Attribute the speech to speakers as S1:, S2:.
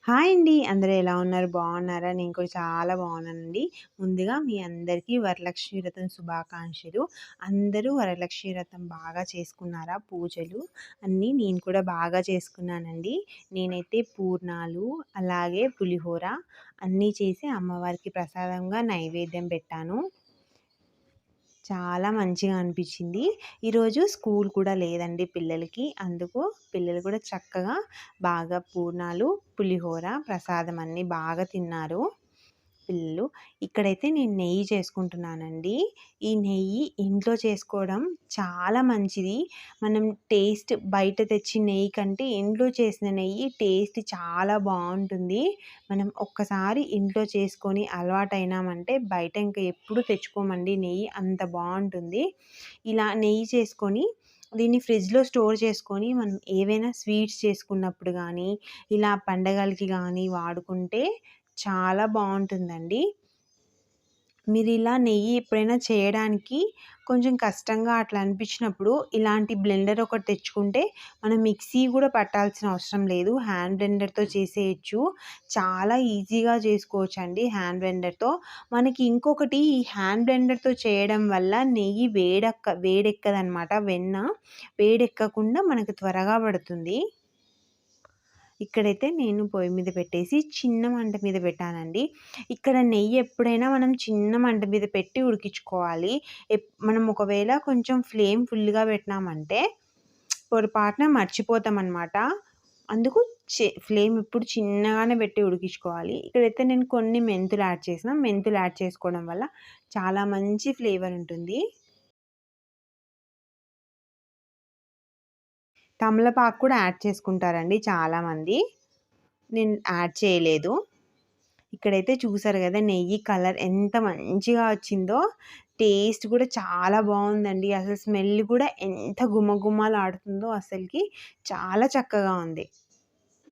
S1: Hi అండి. అందరూ ఎలా ఉన్నారు? బాగున్నారా? నేను కూడా చాలా బాగున్నానండి. ముందుగా మీ అందరికీ వరలక్ష్మి వ్రతం శుభాకాంక్షలు. అందరూ వరలక్ష్మి వ్రతం బాగా చేసుకున్నారా? పూజలు అన్నీ నేను కూడా బాగా చేసుకున్నానండి. నేనైతే పూర్ణాలు, అలాగే పులిహోర అన్నీ చేసి అమ్మవారికి ప్రసాదంగా నైవేద్యం పెట్టాను. చాలా మంచిగా అనిపించింది. ఈరోజు స్కూల్ కూడా లేదండి పిల్లలకి. అందుకు పిల్లలు కూడా చక్కగా బాగా పూర్ణాలు, పులిహోర, ప్రసాదం అన్నీ బాగా తిన్నారు పిల్లలు. ఇక్కడైతే నేను నెయ్యి చేసుకుంటున్నానండి. ఈ నెయ్యి ఇంట్లో చేసుకోవడం చాలా మంచిది. మనం టేస్ట్ బయట తెచ్చిన నెయ్యి కంటే ఇంట్లో చేసిన నెయ్యి టేస్ట్ చాలా బాగుంటుంది. మనం ఒక్కసారి ఇంట్లో చేసుకొని అలవాటైనామంటే బయట ఇంకా ఎప్పుడు తెచ్చుకోమండి నెయ్యి, అంత బాగుంటుంది. ఇలా నెయ్యి చేసుకొని దీన్ని ఫ్రిడ్జ్‌లో స్టోర్ చేసుకొని మనం ఏవైనా స్వీట్స్ చేసుకున్నప్పుడు గానీ, ఇలా పండగలకి గానీ వాడుకుంటే చాలా బావుంటుందండి. మీరిలా నెయ్యి ఎప్పుడైనా చేయడానికి కొంచెం కష్టంగా అట్లా అనిపించినప్పుడు ఇలాంటి బ్లెండర్ ఒకటి తెచ్చుకుంటే మనం మిక్సీ కూడా పట్టాల్సిన అవసరం లేదు. హ్యాండ్ బ్లెండర్‌తో చేసేయొచ్చు. చాలా ఈజీగా చేసుకోవచ్చండి హ్యాండ్ బ్లెండర్‌తో. మనకి ఇంకొకటి ఈ హ్యాండ్ బ్లెండర్‌తో చేయడం వల్ల నెయ్యి వేడెక్కదనమాట. వెన్న వేడెక్కకుండా మనకు త్వరగా పడుతుంది. ఇక్కడైతే నేను పొయ్యి మీద పెట్టేసి చిన్న మంట మీద పెట్టానండి. ఇక్కడ నెయ్యి ఎప్పుడైనా మనం చిన్న మంట మీద పెట్టి ఉడికించుకోవాలి. మనం ఒకవేళ కొంచెం ఫ్లేమ్ ఫుల్‌గా పెట్టినామంటే పొరపాటున మర్చిపోతామనమాట. అందుకు ఫ్లేమ్ ఎప్పుడు చిన్నగానే పెట్టి ఉడికించుకోవాలి. ఇక్కడైతే నేను కొన్ని మెంతులు యాడ్ చేసిన. మెంతులు యాడ్ చేసుకోవడం వల్ల చాలా మంచి ఫ్లేవర్ ఉంటుంది. తమలపాకు కూడా యాడ్ చేసుకుంటారండి చాలామంది. నేను యాడ్ చేయలేదు. ఇక్కడైతే చూసారు గదా! నెయ్యి కలర్ ఎంత మంచిగా వచ్చిందో. టేస్ట్ కూడా చాలా బావుందండి. అసలు స్మెల్ కూడా ఎంత గుమగుమలాడుతుందో అసలకి చాలా చక్కగా ఉంది.